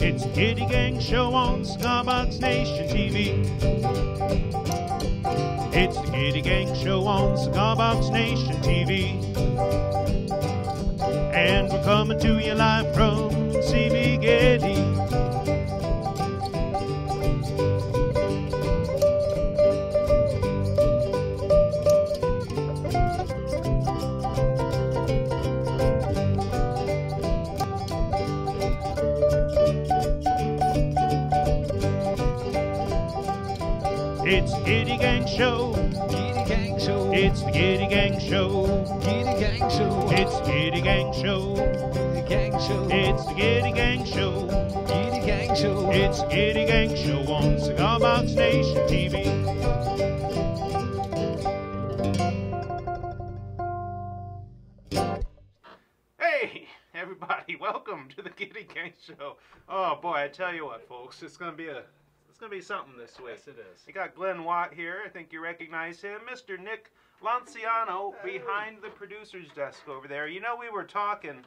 It's the Gitty Gang Show on Cigar Nation TV. It's the Gitty Gang Show on Cigar Nation TV. And we're coming to you live from CB Gitty. It's the Gitty Gang Show. Gitty Gang Show. It's the Gitty Gang Show. Gitty Gang Show. It's the Gitty Gang Show. Gitty Gang Show. It's the Gitty Gang Show. Gitty Gang Show. It's the Gitty Gang Show on Cigar Box Nation TV. Hey, everybody! Welcome to the Gitty Gang Show. Oh boy, I tell you what, folks, it's gonna be something this week. Yes, it is. We got Glenn Watt here. I think you recognize him, Mr. Nick Lanciano, behind the producer's desk over there. You know, we were talking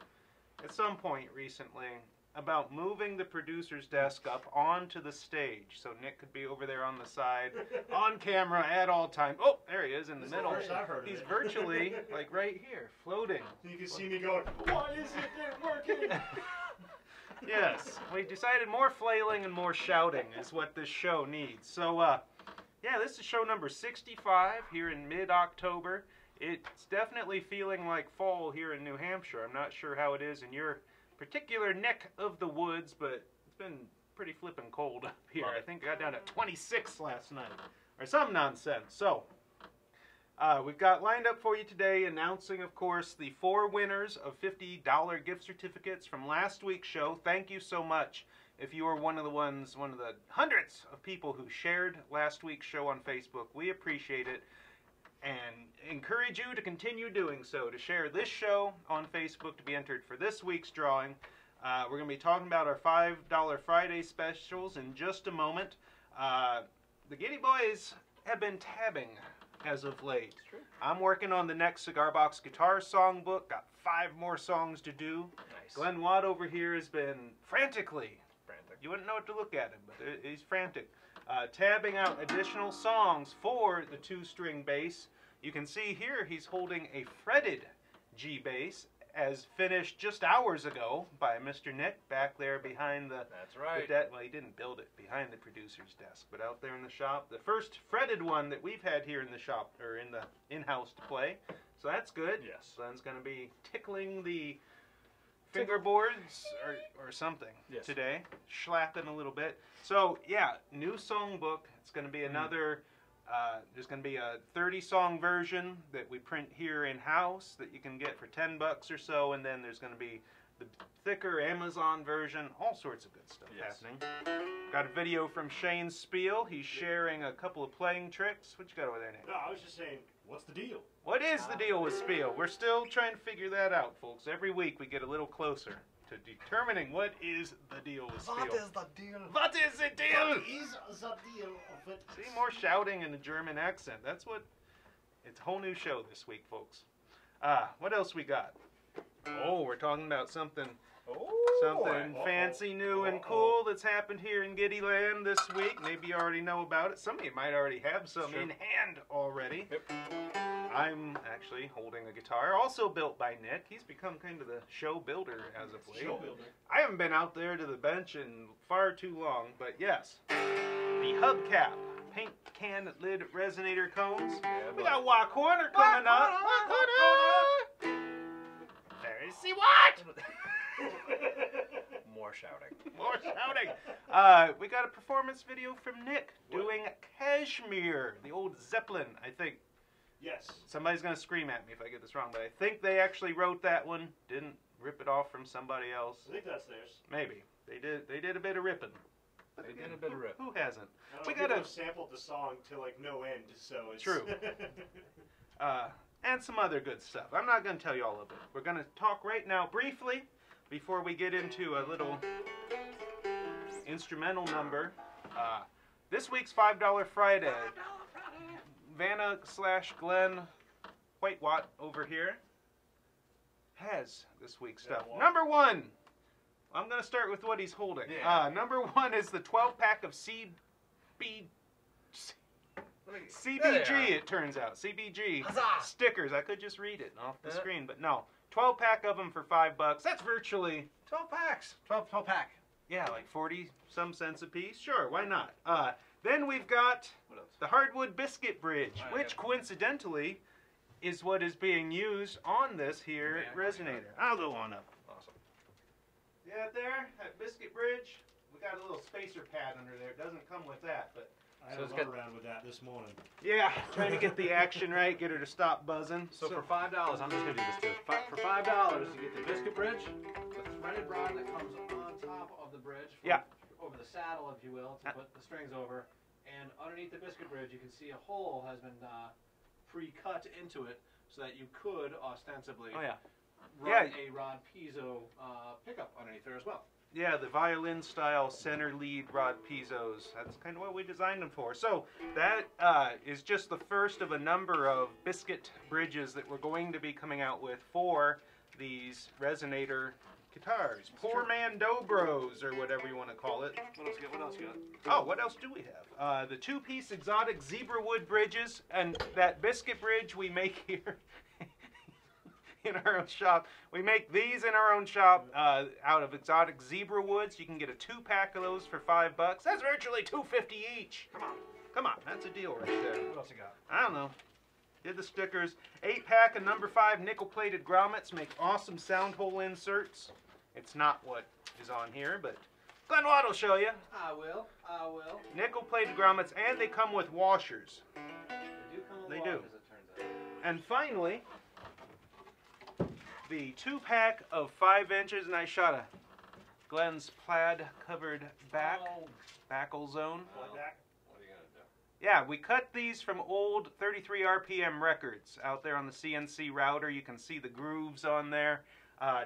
at some point recently about moving the producer's desk up onto the stage so Nick could be over there on the side, on camera at all times. Oh, there he is in the middle. First I've heard of He's it. virtually, like right here, floating. You can see me going, why is it working? Yes, we decided more flailing and more shouting is what this show needs. So, yeah, this is show number 65 here in mid-October. It's definitely feeling like fall here in New Hampshire. I'm not sure how it is in your particular neck of the woods, but it's been pretty flippin' cold up here. I think I got down to 26 last night, or some nonsense. So, we've got lined up for you today, announcing, of course, the 4 winners of $50 gift certificates from last week's show. Thank you so much if you were one of the hundreds of people who shared last week's show on Facebook. We appreciate it and encourage you to continue doing so, to share this show on Facebook to be entered for this week's drawing. We're going to be talking about our $5 Friday specials in just a moment. The Gitty Boys have been tabbing as of late. I'm working on the next Cigar Box Guitar songbook. Got 5 more songs to do. Nice. Glenn Watt over here has been frantic. You wouldn't know what to look at him, but he's frantic. Tabbing out additional songs for the 2-string bass. You can see here he's holding a fretted G bass, as finished just hours ago by Mr. Nick back there behind the... That's right. Well, he didn't build it behind the producer's desk, but out there in the shop. The first fretted one that we've had here in the shop, or in the in-house to play. So that's good. Yes. Glenn's going to be tickling the fingerboards or something today. Schlapping a little bit. So, yeah, new songbook. It's going to be another... there's going to be a 30-song version that we print here in-house that you can get for $10 or so, and then there's going to be the thicker Amazon version, all sorts of good stuff happening. Got a video from Shane Spiel. He's sharing a couple of playing tricks. What you got over there, Nick? No, I was just saying, what's the deal? What is the deal with Spiel? We're still trying to figure that out, folks. Every week we get a little closer to determining what is the deal with Spiel. What is the deal? What is the deal? What is the deal of it? See, more shouting in a German accent. That's what... It's a whole new show this week, folks. What else we got? Oh, we're talking about something fancy, new, and cool that's happened here in Gitty Land this week. Maybe you already know about it. Some of you might already have some in hand already. Yep. I'm actually holding a guitar, also built by Nick. He's become kind of the show builder as of late. Show builder. I haven't been out there to the bench in far too long, but yes. The hubcap, paint can lid resonator cones. Yeah, We got Watt Corner coming up. Watt Corner! There you see what? More shouting. More shouting. We got a performance video from Nick doing Kashmir, the old Zeppelin, I think. Yes. Somebody's going to scream at me if I get this wrong, but I think they actually wrote that one, didn't rip it off from somebody else. I think that's theirs. Maybe. They did a bit of ripping. They did a bit of rip. Who hasn't? We could have sampled the song to like no end, so it's... True. And some other good stuff. I'm not going to tell you all of it. We're going to talk right now briefly before we get into a little instrumental number. This week's $5 Friday. Vanna / Glenn Whitewatt over here. has this week's stuff. well. Number 1. I'm going to start with what he's holding. Yeah. Number 1 is the 12-pack of CBG, it turns out. CBG Huzzah! stickers. I could just read it off the screen, but no. 12-pack of them for $5. That's virtually 12 packs. 12 pack. yeah, like 40 some cents a piece. Sure, why not? Then we've got What else? the hardwood biscuit bridge, Oh, which yeah. coincidentally is what is being used on this here Yeah, resonator. I'll go on up. Awesome. Yeah, there, that biscuit bridge. We got a little spacer pad under there. It doesn't come with that, but I had So a it's run got- around with that this morning. yeah, trying to get the action right, get her to stop buzzing. So for $5, I'm just gonna do this too. For $5, you get the biscuit bridge, the threaded rod that comes on top of the bridge. Yeah. Over the saddle, if you will, to put the strings over. And underneath the biscuit bridge, you can see a hole has been pre-cut into it, so that you could ostensibly Oh yeah, run a Rod Piezo pickup underneath there as well. yeah, the violin style center lead rod pizzos. That's kind of what we designed them for. So that is just the first of a number of biscuit bridges that we're going to be coming out with for these resonator guitars. Poor man Dobros, or whatever you want to call it. What else you got? What else you got? Oh, what else do we have? The 2-piece exotic zebra wood bridges, and that biscuit bridge we make here in our own shop. We make these in our own shop out of exotic zebra woods. You can get a 2-pack of those for $5. That's virtually $2.50 each. Come on, that's a deal right there. What else you got? I don't know. Did the stickers. 8-pack of number 5 nickel-plated grommets make awesome sound hole inserts. It's not what is on here, but Glenn Watt will show you. I will. Nickel-plated grommets, and they come with washers. They do come with They watches, do. it turns out. And finally, the 2-pack of 5 inches, and I shot a Glenn's plaid-covered back, Oh, backle zone. Like that? what are you gonna do? Yeah, we cut these from old 33 RPM records out there on the CNC router. You can see the grooves on there.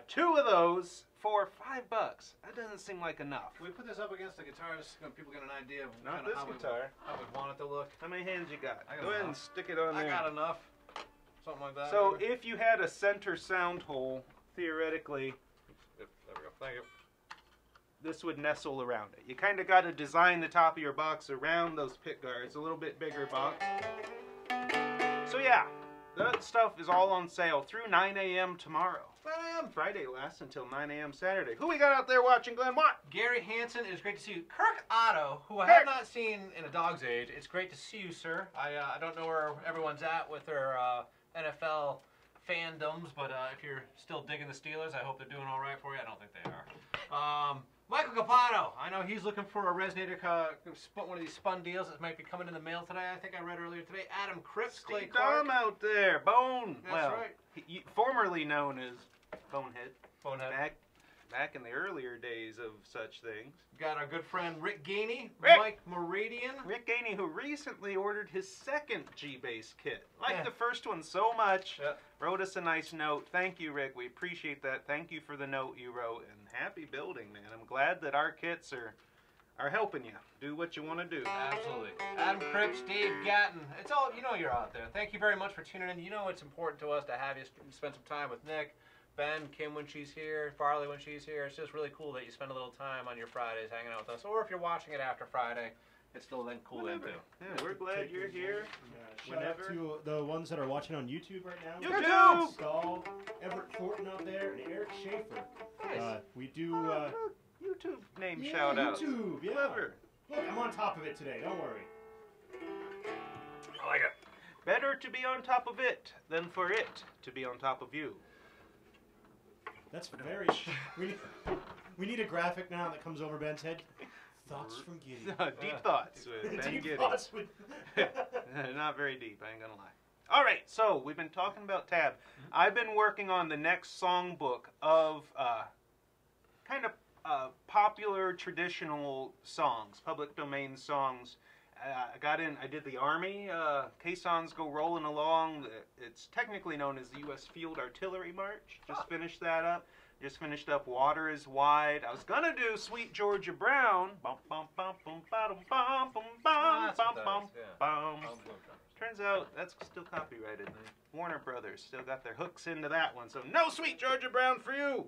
2 of those for $5. That doesn't seem like enough. Can we put this up against the guitars so people get an idea of Not kinda this how guitar. how we want it to look? How many hands you got? I got Go ahead and enough. stick it on I there. got enough. Something like that. So maybe? if you had a center sound hole, theoretically, There we go. Thank you. this would nestle around it. You kind of got to design the top of your box around those pick guards. A little bit bigger box. So yeah, that stuff is all on sale through 9 a.m. tomorrow. 9 a.m. Friday lasts until 9 a.m. Saturday. Who we got out there watching, Glenn Watt? Gary Hansen, it is great to see you. Kirk Otto, who I Kirk. have not seen in a dog's age. It's great to see you, sir. I don't know where everyone's at with their NFL fandoms, but if you're still digging the Steelers, I hope they're doing all right for you. I don't think they are. Michael Capano, I know he's looking for a resonator, one of these spun deals that might be coming in the mail today. I think I read earlier today. Adam Cripps, Clay Steve Clark. Dom out there. Bone. That's well, right. formerly known as Bonehead. Bonehead. Back in the earlier days of such things. Got our good friend Rick Gainey, Rick! Mike Meridian. Rick Gainey, who recently ordered his second G-Bass kit. Liked Yeah. the first one so much, Yeah. wrote us a nice note. Thank you, Rick. We appreciate that. Thank you for the note you wrote, and happy building, man. I'm glad that our kits are helping you do what you want to do. Absolutely. Adam Cripps, Dave Gatton. It's all, you know you're out there. Thank you very much for tuning in. You know it's important to us to have you spend some time with Nick, Ben, Kim when she's here, Farley when she's here. It's just really cool that you spend a little time on your Fridays hanging out with us. Or if you're watching it after Friday, it's still then cool then too. Yeah, we're glad you're here. Shout out to the ones that are watching on YouTube right now. YouTube! Stahl, Everett Thornton out there, and Eric Schaefer. Nice. We do. Look, YouTube name Yeah, shout out. YouTube, yeah. Clever. Look, I'm on top of it today. Don't worry. I like it. Better to be on top of it than for it to be on top of you. That's very. We need a graphic now that comes over Ben's head. Thoughts from Gitty. Deep thoughts with Ben Deep Gitty. thoughts with. Not very deep, I ain't gonna lie. All right, so we've been talking about Tab. I've been working on the next songbook of kind of popular traditional songs, public domain songs. I did the Army, Caissons Go Rolling Along. It's technically known as the U.S. Field Artillery March. Just finished that up. Just finished up Water is Wide. I was gonna do Sweet Georgia Brown. Bum, bum, bum, bum, ba-dum, bum, bum, bum, That's bum, what that bum, is, yeah. bum. Turns out that's still copyrighted. Warner Brothers still got their hooks into that one, so no Sweet Georgia Brown for you!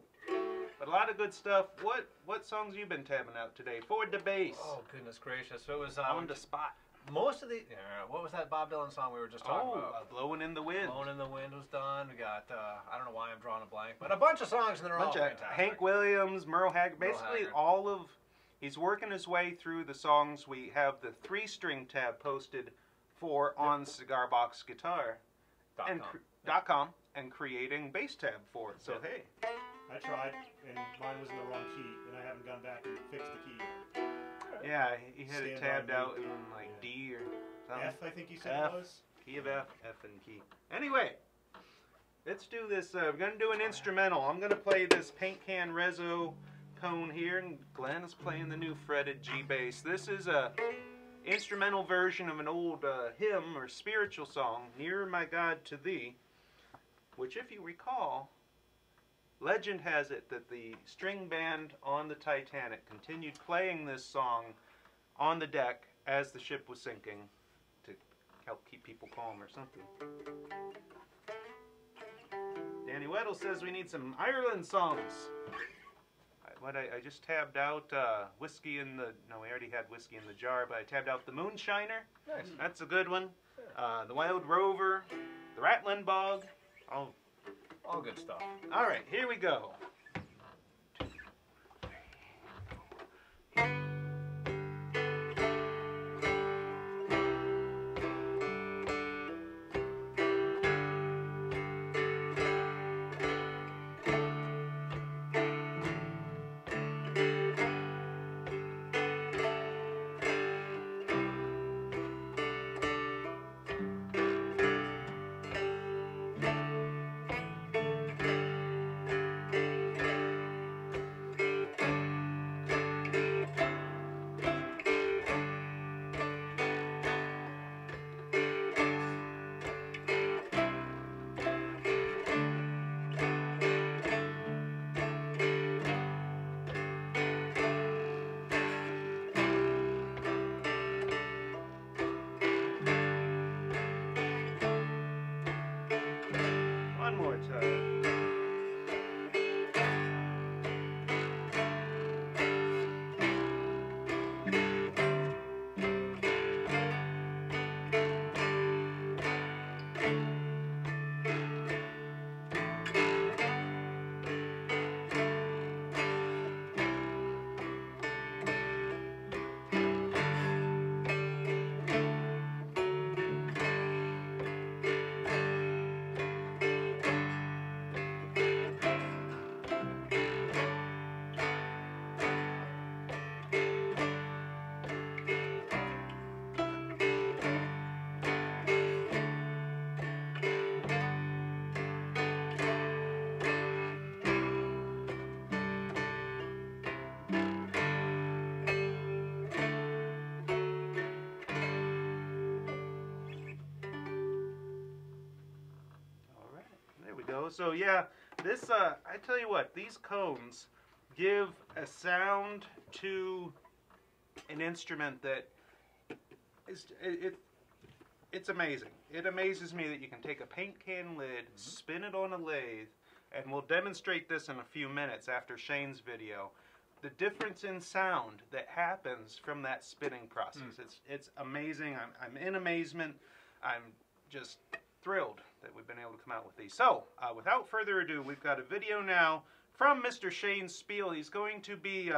But a lot of good stuff. What songs you been tabbing out today? Forward to Bass. Oh, goodness gracious. So it was On the Spot. most of the... what was that Bob Dylan song we were just talking about? Blowing in the Wind. Blowing in the Wind was done. We got, I don't know why I'm drawing a blank, but a bunch of songs and they're all fantastic. Hank Williams, Merle Haggard. Basically all of... He's working his way through the songs. We have the 3-string tab posted for on Cigar Box Guitar. .com and creating bass tab for it. So hey. I tried, and mine was in the wrong key, and I haven't gone back and fixed the key yet. Yeah, he had it tabbed out in like D or something. F, I think you said it was. Key of F, F and key. Anyway, let's do this. We're going to do an instrumental. I'm going to play this paint can reso cone here, and Glenn is playing the new fretted G bass. This is a instrumental version of an old hymn or spiritual song, Nearer My God to Thee, which, if you recall, legend has it that the string band on the Titanic continued playing this song on the deck as the ship was sinking to help keep people calm or something. Danny Weddle says we need some Ireland songs. I just tabbed out Whiskey in the... No, we already had Whiskey in the Jar, but I tabbed out the Moonshiner. Nice. That's a good one. The Wild Rover, the Rattling Bog. All good stuff. All right, here we go. One more time. So yeah, this I tell you what, these cones give a sound to an instrument that is it's amazing. It amazes me that you can take a paint can lid, spin it on a lathe, and we'll demonstrate this in a few minutes after Shane's video. The difference in sound that happens from that spinning process. It's amazing. I'm in amazement. I'm just thrilled that we've been able to come out with these. So, without further ado, we've got a video now from Mr. Shane Spiel. He's going to be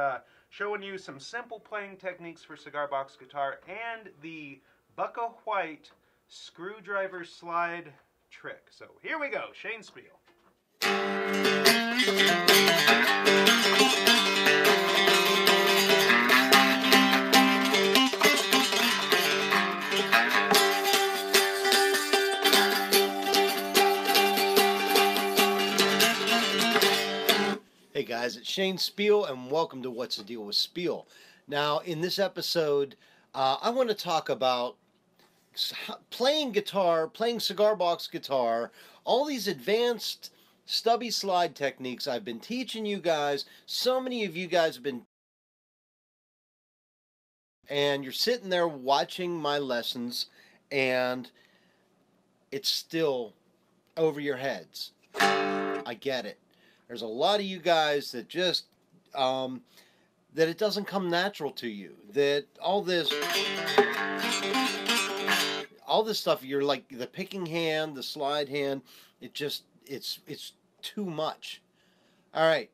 showing you some simple playing techniques for cigar box guitar and the Bucka White screwdriver slide trick. So, here we go. Shane Spiel. Hey guys, it's Shane Spiel and welcome to What's the Deal with Spiel. Now in this episode I want to talk about playing guitar, playing cigar box guitar, all these advanced stubby slide techniques I've been teaching you guys. So many of you guys have been, and you're sitting there watching my lessons and it's still over your heads. I get it. There's a lot of you guys that just, that it doesn't come natural to you. That all this stuff, you're like the picking hand, the slide hand, it's too much. All right.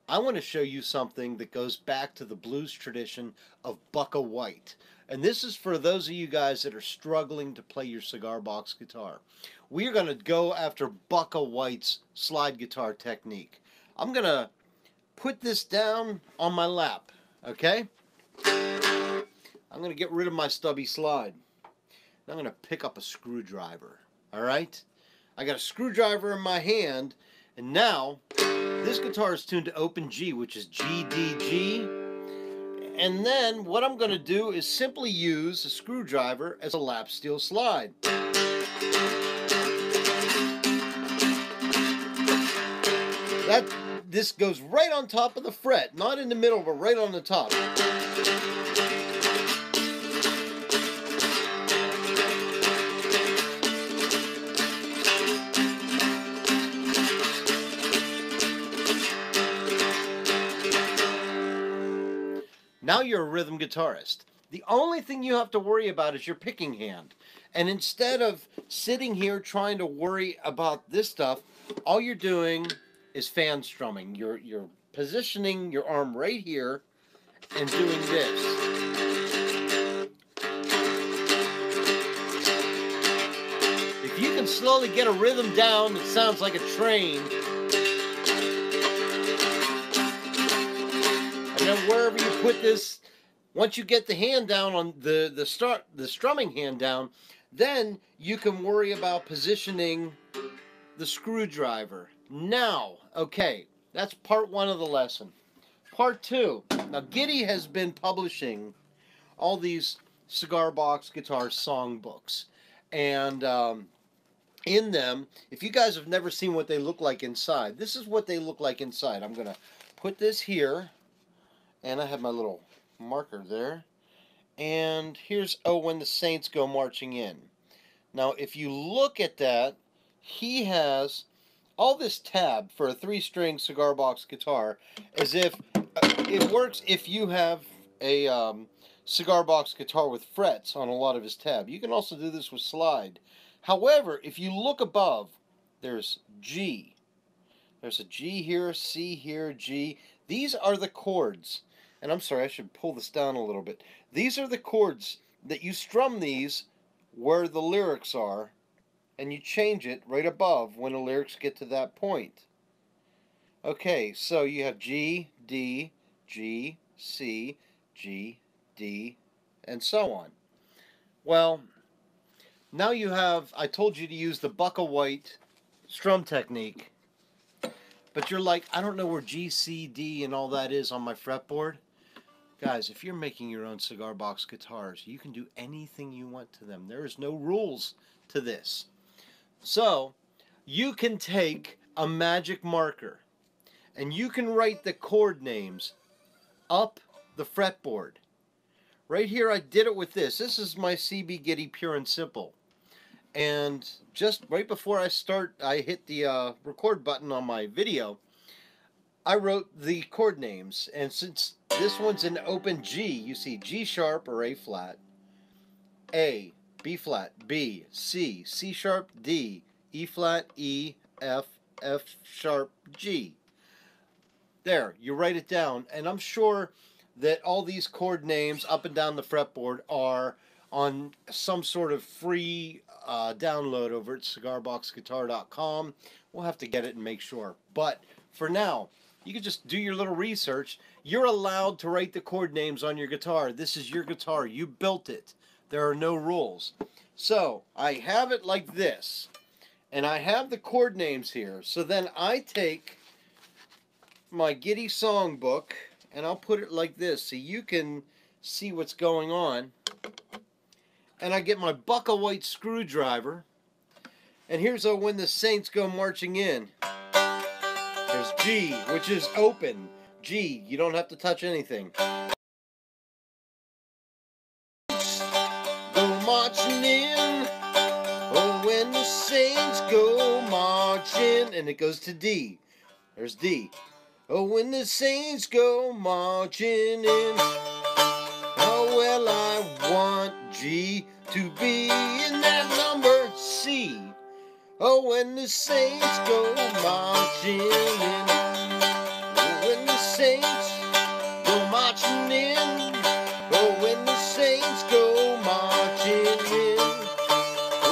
I want to show you something that goes back to the blues tradition of Bucka White. And this is for those of you guys that are struggling to play your cigar box guitar. We are going to go after Bucka White's slide guitar technique. I'm going to put this down on my lap, okay? I'm going to get rid of my stubby slide. I'm going to pick up a screwdriver, all right? I got a screwdriver in my hand, and now this guitar is tuned to open G, which is G, D, G. And then what I'm going to do is simply use a screwdriver as a lap steel slide. This goes right on top of the fret, not in the middle, but right on the top. Now you're a rhythm guitarist. The only thing you have to worry about is your picking hand. And instead of sitting here trying to worry about this stuff, all you're doing is fan strumming. You're positioning your arm right here and doing this. If you can slowly get a rhythm down that sounds like a train, and then wherever you put this, once you get the hand down on the strumming hand down, then you can worry about positioning the screwdriver. Now, okay, that's part one of the lesson. Part two. Now, Gitty has been publishing all these cigar box guitar songbooks, and in them, if you guys have never seen what they look like inside, this is what they look like inside. I'm gonna put this here. And I have my little marker there. And here's "Oh, When the Saints Go Marching In." Now, if you look at that, he has all this tab for a 3-string cigar box guitar, as if it works if you have a cigar box guitar with frets on a lot of his tab. You can also do this with slide. However, if you look above, there's G. There's a G here, C here, G. These are the chords. And I'm sorry, I should pull this down a little bit. These are the chords that you strum these where the lyrics are, and you change it right above when the lyrics get to that point. Okay, so you have G, D, G, C, G, D, and so on. Well, now you have, I told you to use the Bucka White strum technique, but you're like, I don't know where G, C, D, and all that is on my fretboard. Guys, if you're making your own cigar box guitars, you can do anything you want to them. There is no rules to this. So, you can take a magic marker, and you can write the chord names up the fretboard. Right here, I did it with this. This is my CB Gitty Pure and Simple. And just right before I hit the record button on my video, I wrote the chord names. And since this one's an open G, you see G sharp or A flat, A, B flat, B, C, C sharp, D, E flat, E, F, F sharp, G. There, you write it down. And I'm sure that all these chord names up and down the fretboard are on some sort of free download over at cigarboxguitar.com. We'll have to get it and make sure. But for now, you can just do your little research. You're allowed to write the chord names on your guitar. This is your guitar. You built it. There are no rules. So, I have it like this. And I have the chord names here. So then I take my Gitty songbook and I'll put it like this so you can see what's going on. And I get my Bucka White screwdriver. And here's "Oh, When the Saints Go Marching In." There's G, which is open. G, you don't have to touch anything. Go marching in, oh, when the saints go marching, and it goes to D. There's D. Oh, when the saints go marching in. Oh, well, I want G to be in that number C. Oh, when the saints go marching in. Oh, when the saints go marching in. Oh, when the saints go marching in.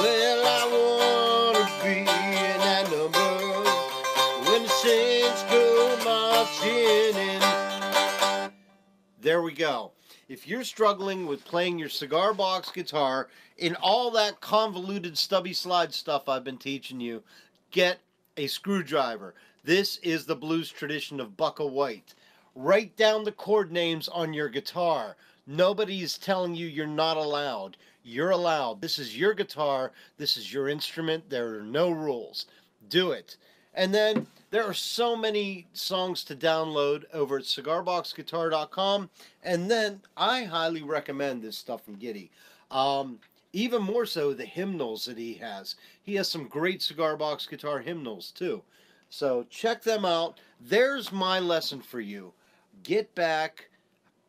Well, I want to be in that number. When the saints go marching in. There we go. If you're struggling with playing your cigar box guitar in all that convoluted stubby slide stuff I've been teaching you, get a screwdriver. This is the blues tradition of Bucka White. Write down the chord names on your guitar. Nobody's telling you you're not allowed. You're allowed. This is your guitar. This is your instrument. There are no rules. Do it. And then there are so many songs to download over at cigarboxguitar.com. And then I highly recommend this stuff from Gitty. Even more so the hymnals that he has. He has some great cigar box guitar hymnals too. So check them out. There's my lesson for you. Get back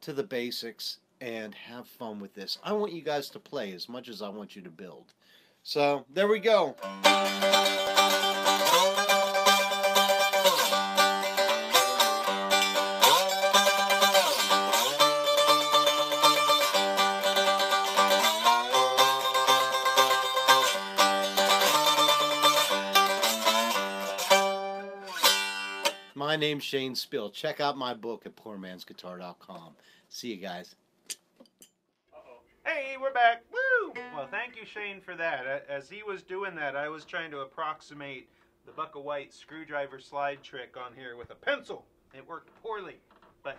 to the basics and have fun with this. I want you guys to play as much as I want you to build. So there we go. My name's Shane Spill. Check out my book at poormansguitar.com. See you guys. Hey, we're back. Woo! Well, thank you, Shane, for that. As he was doing that, I was trying to approximate the Bucka White screwdriver slide trick on here with a pencil. It worked poorly, but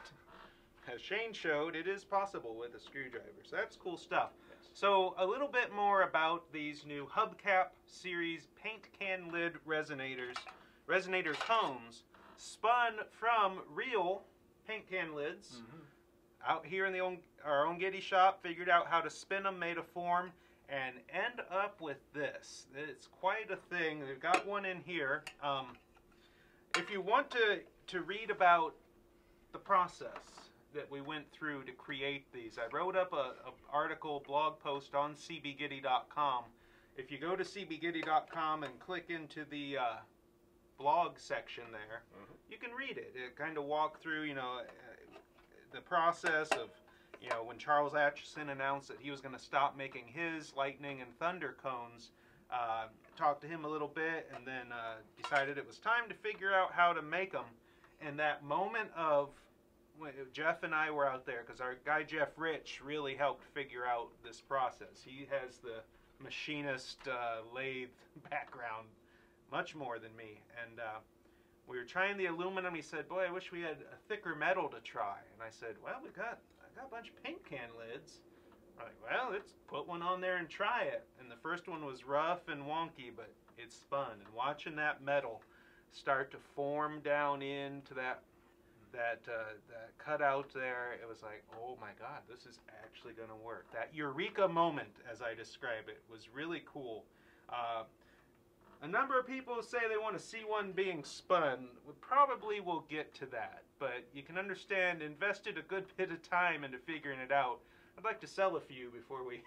as Shane showed, it is possible with a screwdriver. So that's cool stuff. So a little bit more about these new hubcap series paint can lid resonator cones, spun from real paint can lids. Out here in our own Gitty shop, figured out how to spin them, made a form, and end up with this. It's quite a thing. They've got one in here. If you want to read about the process that we went through to create these, I wrote up a article, blog post on cbgitty.com. If you go to cbgitty.com and click into the blog section there, you can read it. It kind of walk through, the process of, when Charles Atchison announced that he was going to stop making his lightning and thunder cones. Talked to him a little bit, and then decided it was time to figure out how to make them. And that moment of Jeff and I were out there, because our guy Jeff Rich really helped figure out this process. He has the machinist lathe background much more than me, and we were trying the aluminum. He said, boy, I wish we had a thicker metal to try. And I said, well, I got a bunch of paint can lids. I'm like, well, let's put one on there and try it. And the first one was rough and wonky, but it spun. And watching that metal start to form down into that cutout there, it was like, oh my God, this is actually going to work. That eureka moment, as I describe it, was really cool. A number of people say they want to see one being spun. We probably will get to that, but you can understand, invested a good bit of time into figuring it out. I'd like to sell a few before we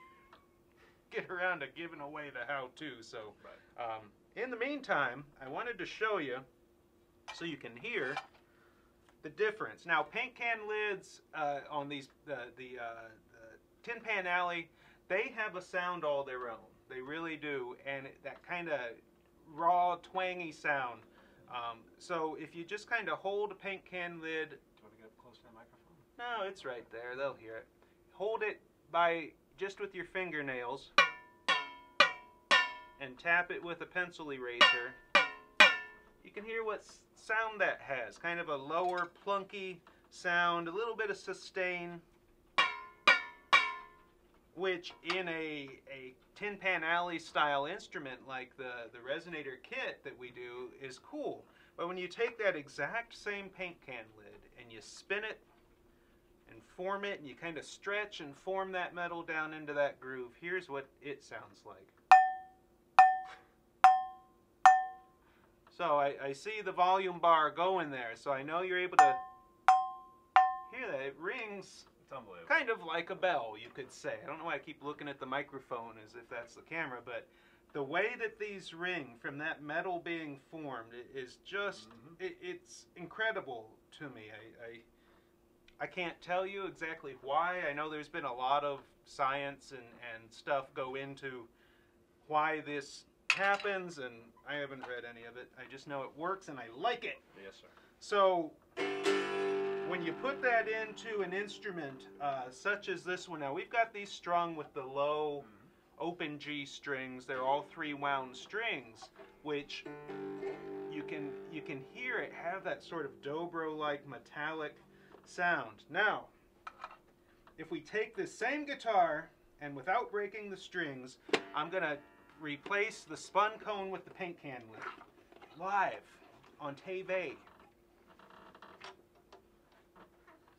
get around to giving away the how-to. So, in the meantime, I wanted to show you so you can hear the difference. Now, paint can lids on these the Tin Pan Alley, they have a sound all their own. They really do, and that kind of raw, twangy sound. So if you just kind of hold a paint can lid. Do you want to get up close to the microphone? No, it's right there. They'll hear it. Hold it by just with your fingernails and tap it with a pencil eraser. You can hear what sound that has. Kind of a lower, plunky sound, a little bit of sustain, which in a Tin Pan Alley style instrument like the resonator kit that we do is cool. But when you take that exact same paint can lid and you spin it and form it, and you kind of stretch and form that metal down into that groove, here's what it sounds like. So I see the volume bar going there, so I know you're able to hear that. It rings It's unbelievable. kind of like a bell, you could say. I don't know why I keep looking at the microphone as if that's the camera, but the way that these ring from that metal being formed is just, it's incredible to me. I can't tell you exactly why. I know there's been a lot of science and stuff go into why this happens, and I haven't read any of it. I just know it works and I like it. Yes, sir. So when you put that into an instrument such as this one, now we've got these strung with the low open G strings. They're all 3 wound strings, which you can hear it have that sort of dobro-like metallic sound. Now, if we take this same guitar and without breaking the strings, I'm gonna replace the spun cone with the paint can lid live on TV.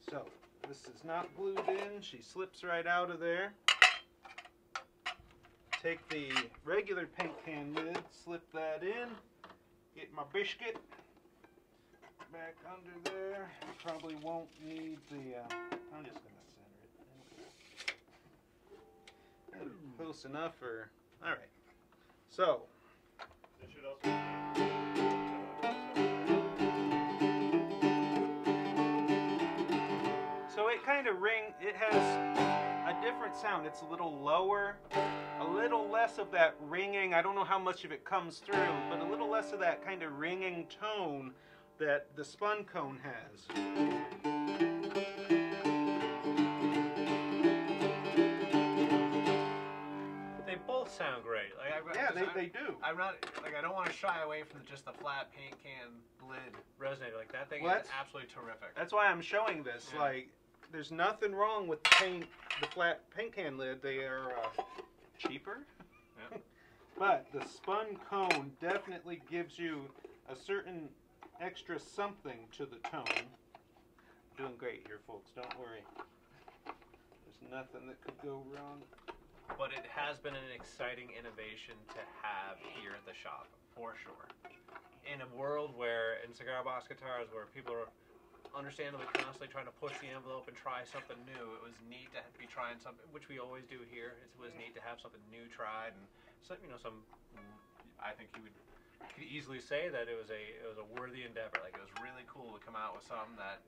So this is not glued in. She slips right out of there. Take the regular paint can lid, slip that in, get my biscuit back under there. Probably won't need the, I'm just going to center it. Close enough for, all right. So, It should also so it kind of it has a different sound. It's a little lower, a little less of that ringing. I don't know how much of it comes through, but a little less of that kind of ringing tone that the spun cone has. They both sound great. Like, Yeah, they do. I'm not like I don't want to shy away from just the flat paint can lid resonator. Like that thing Well, is absolutely terrific. That's why I'm showing this. Yeah. Like, there's nothing wrong with the flat paint can lid. They are cheaper. Yeah. But the spun cone definitely gives you a certain extra something to the tone. Doing great here, folks. Don't worry. There's nothing that could go wrong. But it has been an exciting innovation to have here at the shop, for sure. In a world where, in cigar box guitars, where people are understandably constantly trying to push the envelope and try something new, it was neat to be trying something, which we always do here. It was neat to have something new tried, and some, I think you could easily say that it was a worthy endeavor. Like, it was really cool to come out with something that,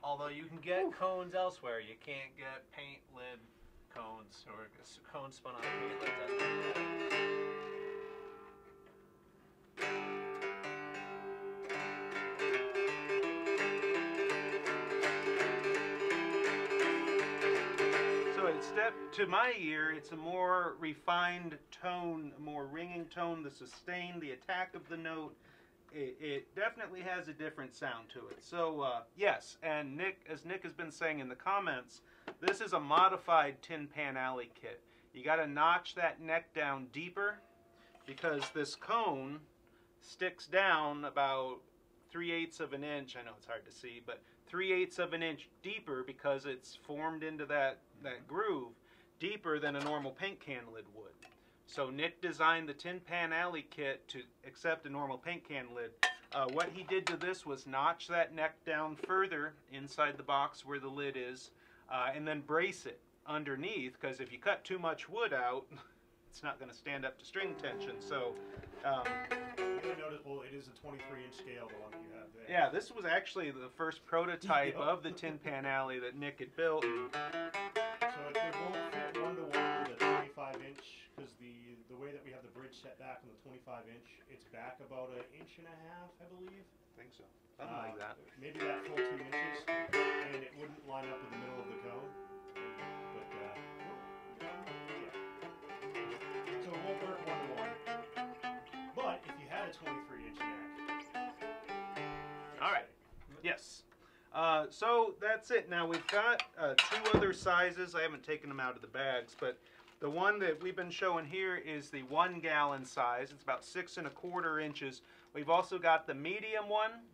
although you can get cones elsewhere, you can't get paint lid cones or cones spun on paint lids. That's pretty cool. To my ear, it's a more refined tone, a more ringing tone, the sustain, the attack of the note. It definitely has a different sound to it. So, yes, and as Nick has been saying in the comments, this is a modified Tin Pan Alley kit. You got to notch that neck down deeper because this cone sticks down about 3/8 of an inch. I know it's hard to see, but 3/8 of an inch deeper because it's formed into that groove, deeper than a normal paint can lid would. So Nick designed the Tin Pan Alley kit to accept a normal paint can lid. What he did to this was notch that neck down further inside the box where the lid is, and then brace it underneath, because if you cut too much wood out, it's not going to stand up to string tension. So really noticeable. It is a 23-inch scale, the one that you have there. yeah, this was actually the first prototype of the Tin Pan Alley that Nick had built. So they won't fit 1-to-1 with a 25-inch, because the way that we have the bridge set back on the 25-inch, it's back about 1.5 inches, I believe. I think so. Something like that. Maybe that full 2 inches, and it wouldn't line up in the middle of the cone. But yeah. So it won't work 1-to-1. But if you had a 23-inch neck. All right. Yes. So that's it. Now we've got 2 other sizes. I haven't taken them out of the bags, but the one that we've been showing here is the 1 gallon size. It's about 6 1/4 inches. We've also got the medium one,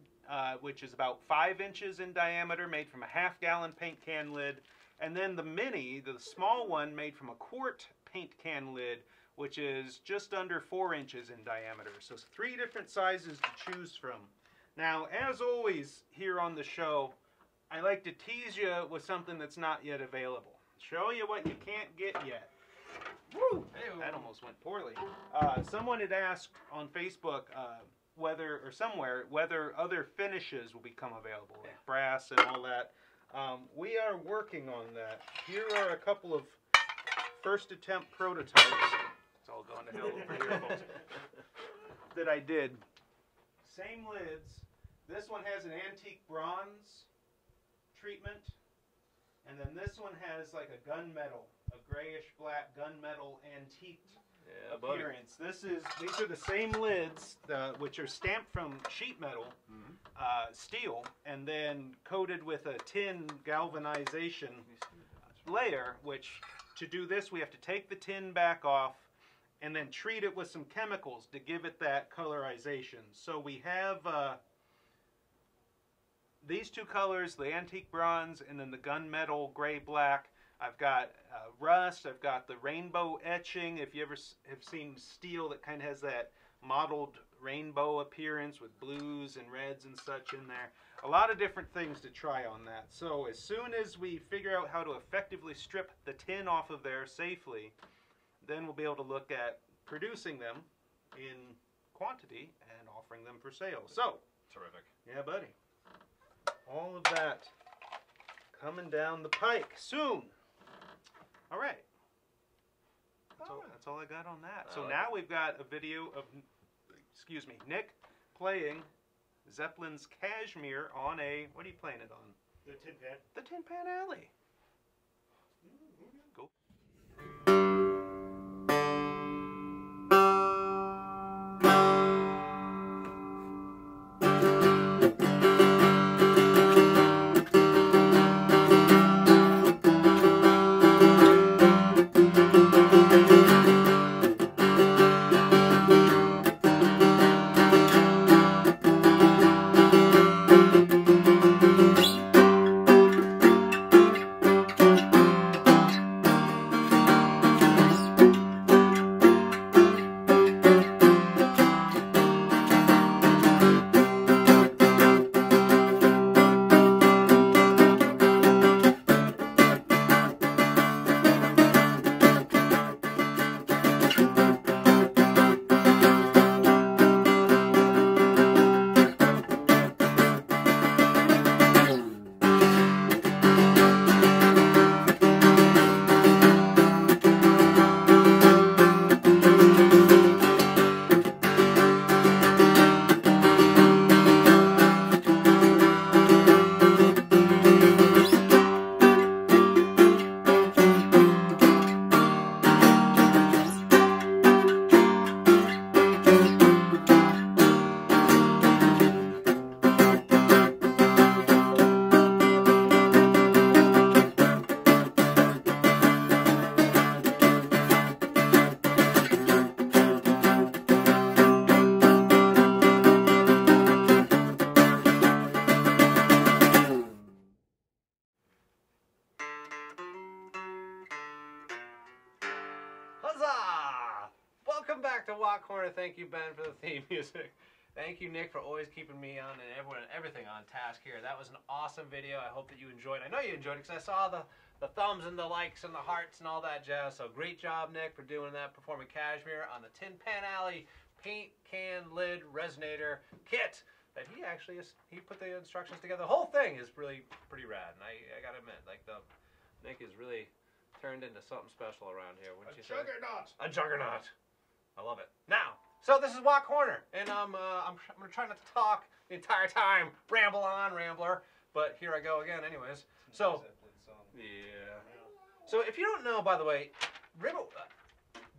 which is about 5 inches in diameter, made from a 1/2 gallon paint can lid. And then the mini, the small one, made from a quart paint can lid, which is just under 4 inches in diameter. So 3 different sizes to choose from. Now, as always here on the show, I like to tease you with something that's not yet available. Show you what you can't get yet. Woo! That almost went poorly. Someone had asked on Facebook whether other finishes will become available, like brass and all that. We are working on that. Here are a couple of first attempt prototypes. It's all going to hell over here, folks. That I did. Same lids. This one has an antique bronze treatment, and then this one has like a gunmetal, a grayish black gunmetal antique appearance. These are the same lids, which are stamped from sheet metal, steel, and then coated with a tin galvanization layer. Which, to do this, we have to take the tin back off and then treat it with some chemicals to give it that colorization. So we have these two colors, the antique bronze and then the gunmetal gray black. I've got rust, I've got the rainbow etching. If you ever have seen steel that kind of has that mottled rainbow appearance with blues and reds and such in there. A lot of different things to try on that. So as soon as we figure out how to effectively strip the tin off of there safely, then we'll be able to look at producing them in quantity and offering them for sale. So, terrific. Yeah, buddy. All of that coming down the pike soon. All right. That's all I got on that. So now we've got a video of, Nick playing Zeppelin's Cashmere on a, what are you playing it on? The Tin Pan. The Tin Pan Alley. Go. Welcome back to Walk Corner. Thank you, Ben, for the theme music. Thank you, Nick, for always keeping me on and everything on task here. That was an awesome video. I hope that you enjoyed. I know you enjoyed it because I saw the thumbs and the likes and the hearts and all that jazz. So great job, Nick, for doing that, performing Cashmere on the Tin Pan Alley paint can lid resonator kit that he put the instructions together. The whole thing is really pretty rad, and I gotta admit, like, Nick is really turned into something special around here. Wouldn't you say? A juggernaut. A juggernaut. I love it. Now, so this is Walk Corner, and I'm gonna try not to talk the entire time, ramble on, rambler. But here I go again, anyways. So, yeah. So if you don't know, by the way,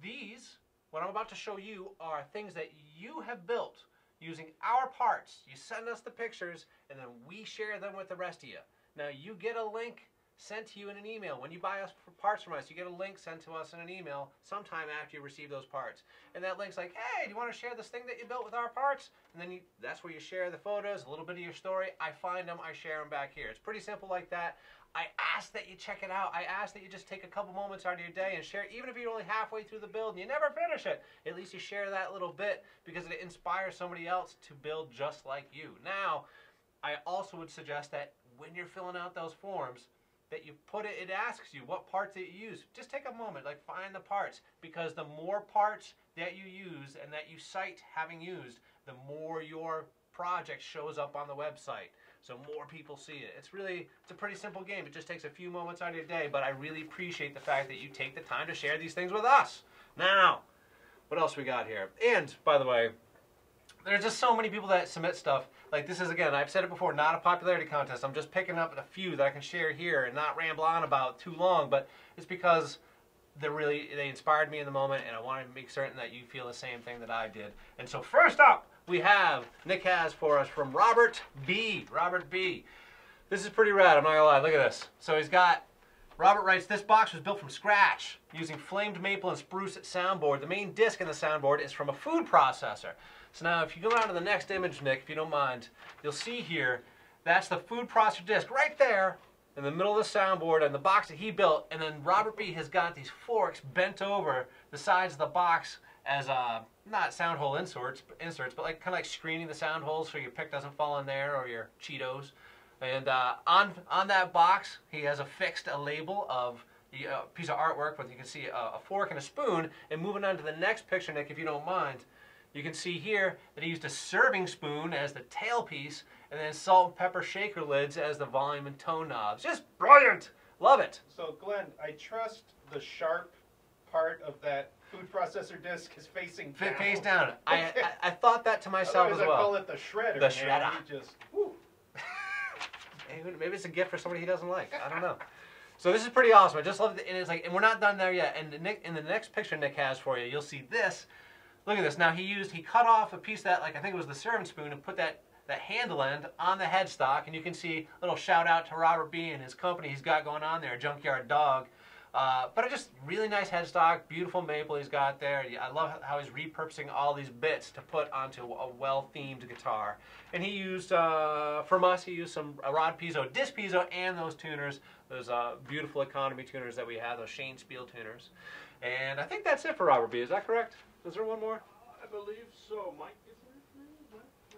these, what I'm about to show you, are things that you have built using our parts. You send us the pictures, and then we share them with the rest of you. Now, you get a link sent to you in an email. When you buy us parts from us, you get a link sent to us in an email sometime after you receive those parts. And that link's like, hey, do you want to share this thing that you built with our parts? And then that's where you share the photos, a little bit of your story. I find them, I share them back here. It's pretty simple like that. I ask that you check it out. I ask that you just take a couple moments out of your day and share, even if you're only halfway through the build and you never finish it, at least you share that little bit because it inspires somebody else to build just like you. Now, I also would suggest that when you're filling out those forms, that you put it, it asks you what parts that you use. Just take a moment, like find the parts, because the more parts that you use and that you cite having used, the more your project shows up on the website. So more people see it. It's a pretty simple game. It just takes a few moments out of your day, but I really appreciate the fact that you take the time to share these things with us. Now, what else we got here? And, by the way, there's just so many people that submit stuff. Like this is, again, I've said it before, not a popularity contest. I'm just picking up a few that I can share here and not ramble on about too long, but it's because they inspired me in the moment, and I wanted to make certain that you feel the same thing that I did. And so first up, we have, Nick has for us from Robert B. Robert B. This is pretty rad, I'm not gonna lie, look at this. So he's got, Robert writes, this box was built from scratch using flamed maple and spruce soundboard. The main disc in the soundboard is from a food processor. So now if you go down to the next image, Nick, if you don't mind, you'll see here, that's the food processor disc right there in the middle of the soundboard and the box that he built. And then Robert B. has got these forks bent over the sides of the box as not sound hole inserts, but like kind of like screening the sound holes so your pick doesn't fall in there or your Cheetos. And on that box, he has affixed a label of a piece of artwork, but you can see a fork and a spoon. And moving on to the next picture, Nick, if you don't mind, you can see here that he used a serving spoon as the tailpiece, and then salt and pepper shaker lids as the volume and tone knobs. Just brilliant! Love it! So, Glenn, I trust the sharp part of that food processor disc is facing down. Face down. Okay. I thought that to myself as well. I call it the shredder. The shredder. Just, woo. Maybe it's a gift for somebody he doesn't like. I don't know. So this is pretty awesome. I just love it. And it's like, and we're not done there yet. And Nick, in the next picture Nick has for you, you'll see this. Look at this. Now he cut off a piece that, like I think it was the serving spoon, and put that handle end on the headstock. And you can see a little shout out to Robert B. and his company he's got going on there, Junkyard Dog. But just really nice headstock, beautiful maple he's got there. I love how he's repurposing all these bits to put onto a well-themed guitar. And he used, from us, he used a rod piezo, disc piezo, and those tuners, those beautiful economy tuners that we have, those Shane Spiel tuners. And I think that's it for Robert B. Is that correct? Is there one more? I believe so. Mike, is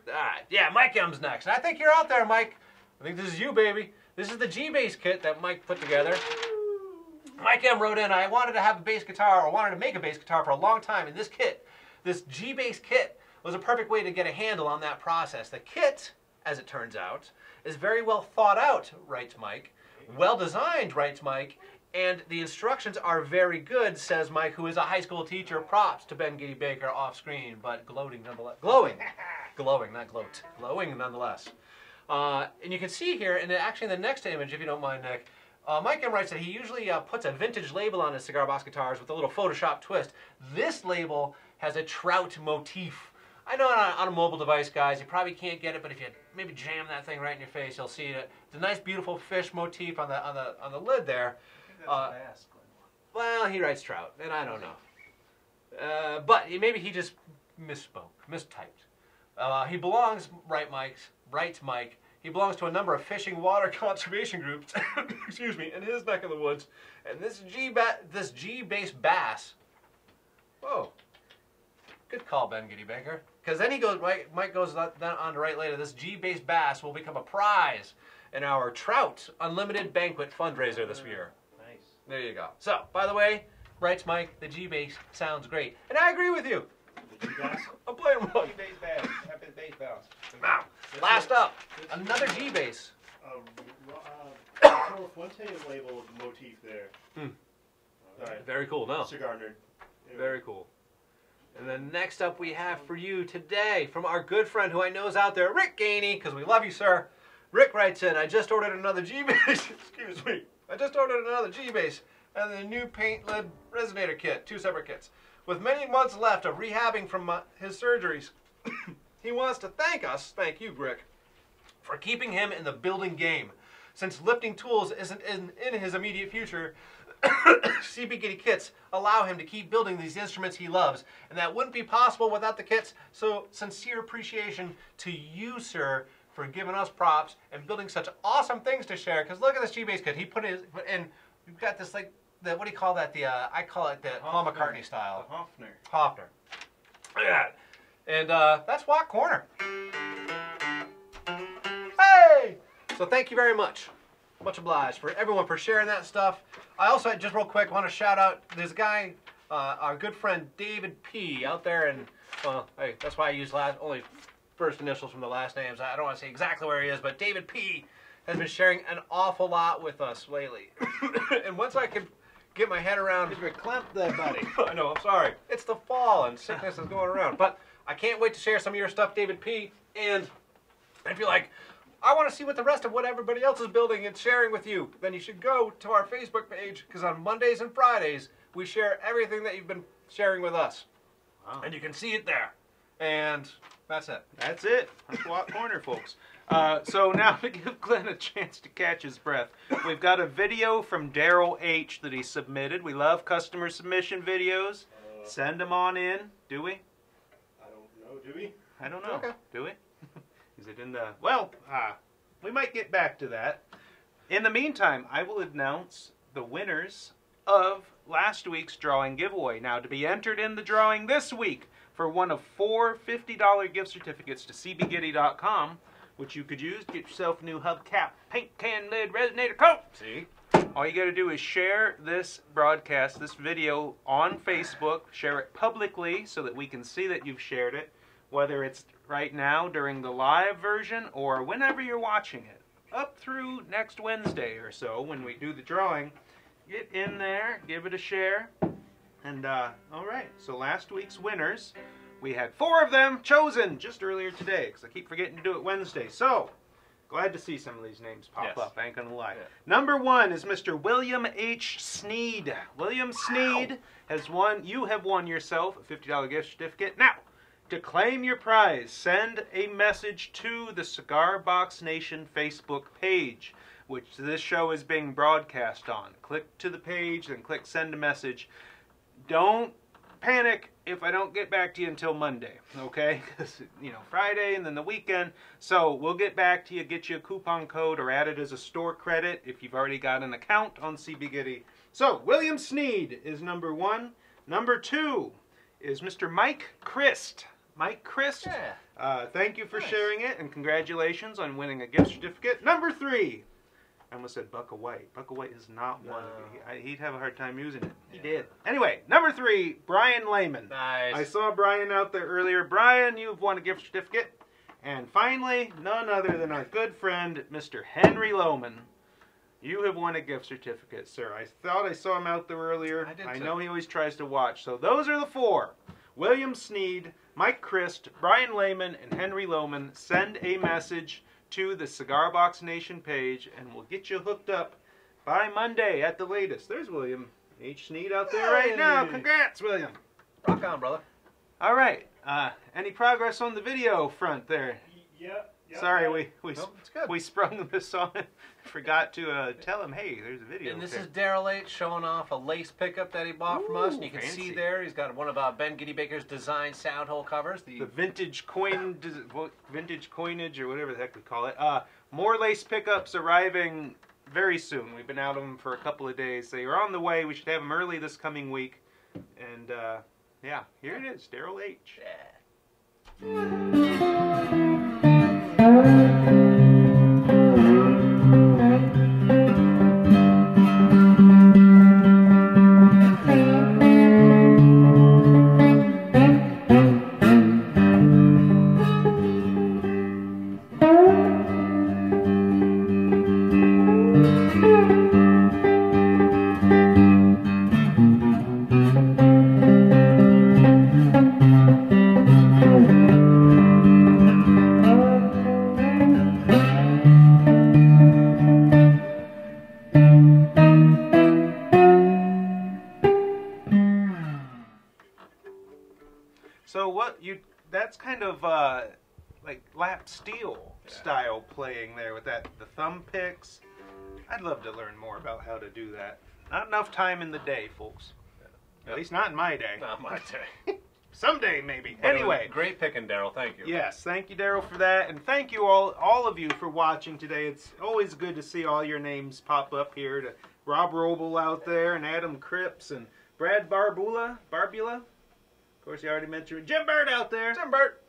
there? Yeah, Mike M's next. And I think you're out there, Mike. I think this is you, baby. This is the G-Bass kit that Mike put together. Mike M wrote in, I wanted to have a bass guitar, or wanted to make a bass guitar for a long time, and this kit, this G-Bass kit, was a perfect way to get a handle on that process. The kit, as it turns out, is very well thought out, writes Mike, well designed, writes Mike, and the instructions are very good, says Mike, who is a high school teacher. Props to Ben Gitty Baker off screen, but gloating nonetheless. Glowing, not gloat. Glowing nonetheless. And you can see here, and actually in the next image, if you don't mind, Nick, Mike M writes that he usually puts a vintage label on his cigar box guitars with a little Photoshop twist. This label has a trout motif. I know on a mobile device, guys, you probably can't get it, but if you maybe jam that thing right in your face, you'll see it. It's a nice, beautiful fish motif on the lid there. I think that's bass, Glenn. Well, he writes trout, and I don't know. But maybe he just misspoke, mistyped. He belongs, writes Mike, he belongs to a number of fishing water conservation groups, excuse me, in his neck of the woods. And this G-Bass bass, whoa, good call, Ben Gitty Baker. Because then Mike goes on to write later, this G-Bass bass will become a prize in our Trout Unlimited Banquet fundraiser this year. Nice. There you go. So, by the way, writes Mike, the G-Bass sounds great. And I agree with you. The G-Bass? I'm playing one. G-Bass bass. Happy bass bounce. Now, last up, another G-Bass. Toro Fuente label motif there. All right. Very cool, no? Cigar nerd. Anyway. Very cool. And then next up we have for you today, from our good friend who I know is out there, Rick Gainey, because we love you, sir. Rick writes in, I just ordered another G-Bass, excuse me. I just ordered another G-Bass and the new paint lid resonator kit, 2 separate kits. With many months left of rehabbing from his surgeries, he wants to thank us, thank you, Rick, for keeping him in the building game. Since lifting tools isn't in his immediate future, CB Gitty kits allow him to keep building these instruments he loves, and that wouldn't be possible without the kits. So sincere appreciation to you, sir, for giving us props and building such awesome things to share. Because look at this G-Bass kit. He put his, and we've got this like, what do you call that? I call it the Paul McCartney style. The Hofner. Look at that. And that's Watt Corner. Hey! So thank you very much. Much obliged for everyone for sharing that stuff. I also, just real quick, want to shout out this guy, our good friend David P. out there, and well, hey, that's why I use only first initials from the last names. I don't want to say exactly where he is, but David P. has been sharing an awful lot with us lately. And once I could get my head around... Just reclamp that, buddy. I know, I'm sorry. It's the fall and sickness is going around. But I can't wait to share some of your stuff, David P. And if you're like, I want to see what the rest of what everybody else is building and sharing with you, then you should go to our Facebook page, because on Mondays and Fridays, we share everything that you've been sharing with us. Wow. And you can see it there. And that's it. That's it. That's Watt Corner, folks. So now to give Glenn a chance to catch his breath, we've got a video from Daryl H. that he submitted. We love customer submission videos. Send them on in. Do we? I don't know, do we? I don't know. Okay. Do we? Is it in the... Well, we might get back to that. In the meantime, I will announce the winners of last week's drawing giveaway. Now, to be entered in the drawing this week for one of 4 $50 gift certificates to cbgitty.com, which you could use to get yourself a new hubcap paint can lid resonator coat. See? All you got to do is share this broadcast, this video on Facebook, share it publicly so that we can see that you've shared it, whether it's right now during the live version or whenever you're watching it, up through next Wednesday or so when we do the drawing. Get in there, give it a share, and all right, so last week's winners, we had 4 of them chosen just earlier today, because I keep forgetting to do it Wednesday. So, glad to see some of these names pop up, I ain't gonna lie. Yeah. Number 1 is Mr. William H. Sneed. William Sneed has won, you have won yourself a $50 gift certificate. Now, to claim your prize, send a message to the Cigar Box Nation Facebook page, which this show is being broadcast on. Click to the page, then click send a message. Don't panic if I don't get back to you until Monday, okay? Because, you know, Friday and then the weekend. So we'll get back to you, get you a coupon code or add it as a store credit if you've already got an account on CB Gitty. So William Sneed is number 1. Number 2 is Mr. Mike Christ. Mike Christ, Yeah. thank you for Nice. sharing it, and congratulations on winning a gift certificate. Number 3, I almost said Bucka White. Bucka White is not one. He'd have a hard time using it. He did. Anyway, number 3, Brian Lehman. Nice. I saw Brian out there earlier. Brian, you've won a gift certificate. And finally, none other than our good friend, Mr. Henry Lohman. You have won a gift certificate, sir. I thought I saw him out there earlier. I did I too. know he always tries to watch. So those are the 4. William Sneed, Mike Christ, Brian Lehman, and Henry Lohman. Send a message to the Cigar Box Nation page, and we'll get you hooked up by Monday at the latest. There's William H. Sneed out there right now. Congrats, William. Rock on, brother. All right. Any progress on the video front there? Yeah. Sorry, we Nope, it's good. we sprung this on. Forgot to tell him, hey, there's a video. And this there. is Daryl H. showing off a lace pickup that he bought from us. And you can fancy. see there, he's got one of Ben Gitty Baker's design sound hole covers. The vintage vintage coinage or whatever the heck we call it. More lace pickups arriving very soon. We've been out of them for a couple of days. They are on the way. We should have them early this coming week. And yeah, here it is, Daryl H. So that's kind of like lap steel style playing there with the thumb picks I'd love to learn more about how to do that. Not enough time in the day, folks. At least not in my day. Not my day. Someday, maybe. But Anyway. great picking, Daryl. Thank you. Yes, thank you, Daryl, for that. And thank you all of you for watching today. It's always good to see all your names pop up here. To Rob Roble out there, and Adam Cripps, and Brad Barbula. Of course, you already mentioned Jim Bird out there. Jim Burt.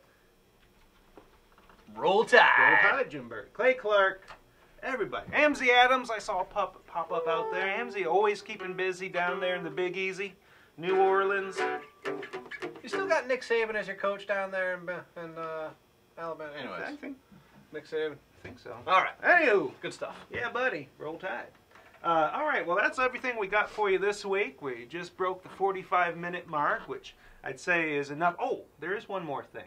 Roll Tide. Roll Tide, Jim Bird. Clay Clark. Everybody. Amzie Adams, I saw pop up out there. Amzie always keeping busy down there in the Big Easy. New Orleans. You still got Nick Saban as your coach down there in Alabama. Anyways, I think Nick Saban. I think so. All right. Anywho. Good stuff. Yeah, buddy. Roll Tide. All right, well, that's everything we got for you this week. We just broke the 45-minute mark, which I'd say is enough. Oh, there is one more thing.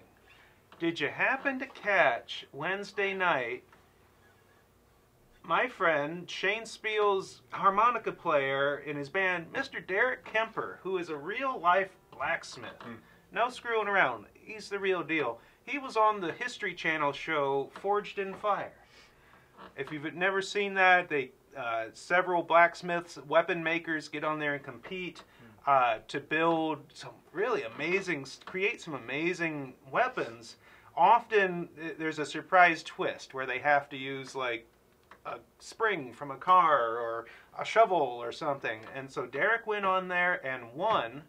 Did you happen to catch Wednesday night my friend Shane Spiel's harmonica player in his band, Mr. Derek Kemper, who is a real-life blacksmith? No screwing around. He's the real deal. He was on the History Channel show Forged in Fire. If you've never seen that, several blacksmiths, weapon makers get on there and compete to build some really amazing, create some amazing weapons. Often there's a surprise twist where they have to use like a spring from a car or a shovel or something. And so Derek went on there and won.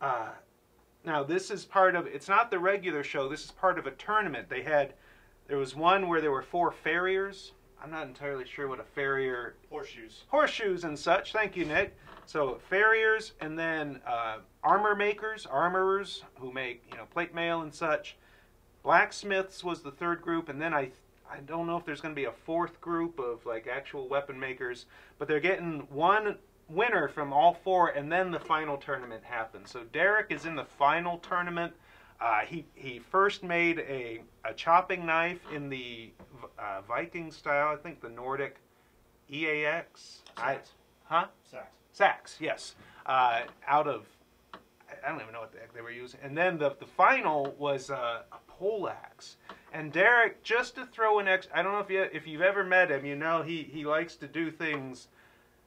Now this is part of, it's not the regular show, this is part of a tournament. There was one where there were 4 farriers. I'm not entirely sure what a farrier... Horseshoes and such. Thank you, Nick. So farriers, and then armorers who make plate mail and such. Blacksmiths was the 3rd group, and then I don't know if there's going to be a 4th group of like actual weapon makers, but they're getting one winner from all 4, and then the final tournament happens. So Derek is in the final tournament. He first made a chopping knife in the Viking style, I think the Nordic EAX. Sax, yes. Out of, I don't even know what the heck they were using. And then the final was a poleaxe. And Derek, just to throw an I don't know if you've ever met him, he likes to do things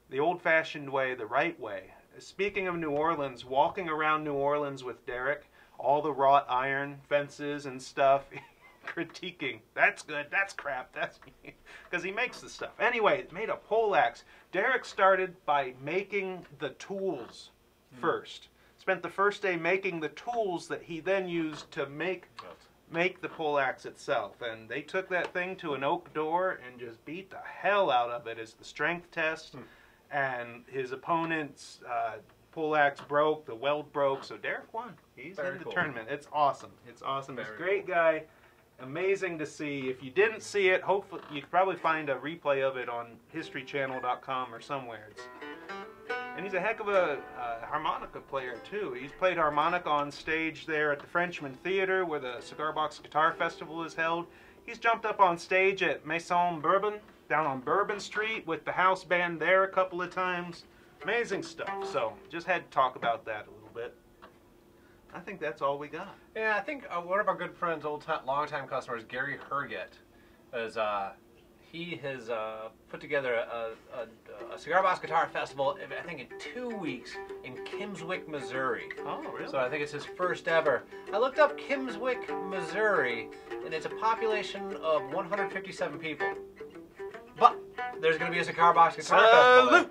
the old-fashioned way, the right way. Speaking of New Orleans, walking around New Orleans with Derek, all the wrought iron fences and stuff, critiquing. That's good. That's crap. That's because he makes the stuff. Anyway, made a poleaxe. Derek started by making the tools first. Spent the first day making the tools that he then used to make the poleaxe itself. And they took that thing to an oak door and just beat the hell out of it as the strength test. And his opponent's poleaxe broke, the weld broke, so Derek won. He's in the tournament. It's awesome. It's awesome. He's a great guy. Amazing to see. If you didn't see it, hopefully you could probably find a replay of it on historychannel.com or somewhere. And he's a heck of a harmonica player too. He's played harmonica on stage there at the Frenchman Theater where the Cigar Box Guitar Festival is held. He's jumped up on stage at Maison Bourbon down on Bourbon Street with the house band there a couple of times. Amazing stuff. So just had to talk about that a little bit. I think that's all we got. Yeah, I think one of our good friends, long-time customers, Gary Herget, he has put together a Cigar Box Guitar Festival, I think in 2 weeks in Kimmswick, Missouri. Oh, really? So I think it's his first ever. I looked up Kimmswick, Missouri, and it's a population of 157 people. But there's going to be a Cigar Box Guitar Festival there.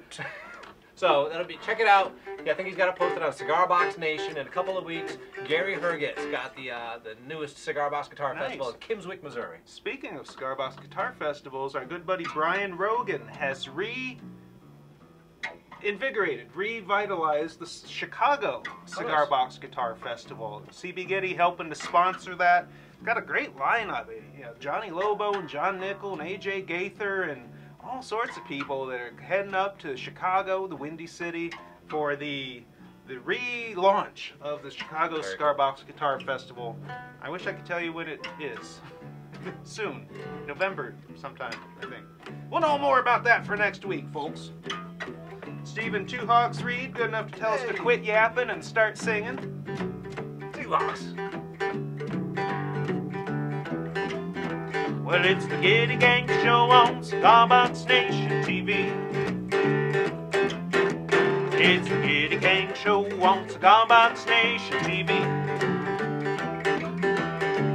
So that'll be, check it out. Yeah, I think he's got it posted on Cigar Box Nation in a couple of weeks. Gary Herget's got the newest Cigar Box Guitar Festival in Kimmswick, Missouri. Speaking of Cigar Box Guitar Festivals, our good buddy Brian Rogan has revitalized the Chicago Cigar Box Guitar Festival. CB Gitty helping to sponsor that. Got a great lineup. Johnny Lobo and John Nickel and AJ Gaither and all sorts of people that are heading up to Chicago, the Windy City, for the relaunch of the Chicago Cigar Box Guitar Festival. I wish I could tell you when it is. Soon. November sometime, I think. We'll know more about that for next week, folks. Stephen Two Hawks Reed, good enough to tell us to quit yapping and start singing. Two Hawks. Well, it's the Gitty Gang Show on Cigar Box Nation TV. It's the Gitty Gang Show on Cigar Box Nation TV.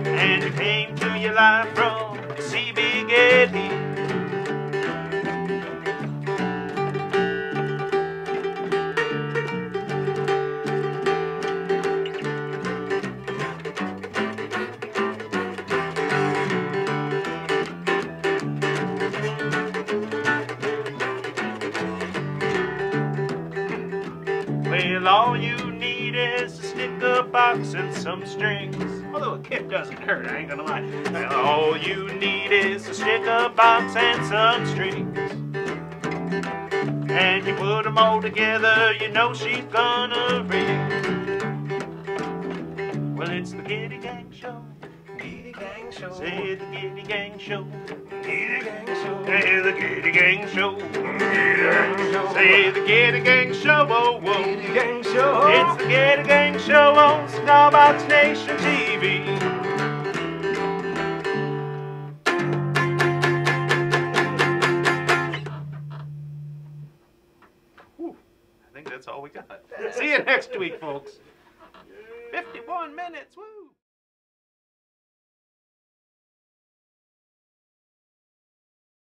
And it came to you live from CB Gitty. Well, all you need is a sticker box and some strings. Although a kick doesn't hurt, I ain't gonna lie. Well, all you need is a sticker box and some strings. And you put them all together, you know she's gonna ring. Well, it's the Gitty Gang Show. Gitty Gang Show. Say the Gitty Gang Show. Gitty Gang Show. Say the Gitty Gang Show. Gitty Gang Show. Say the Gitty Gang Show. Oh, whoa. Gitty Gang Show. It's the Gitty Gang Show on Cigar Box Nation TV. Whew, I think that's all we got. See you next week, folks. 51 minutes. Woo!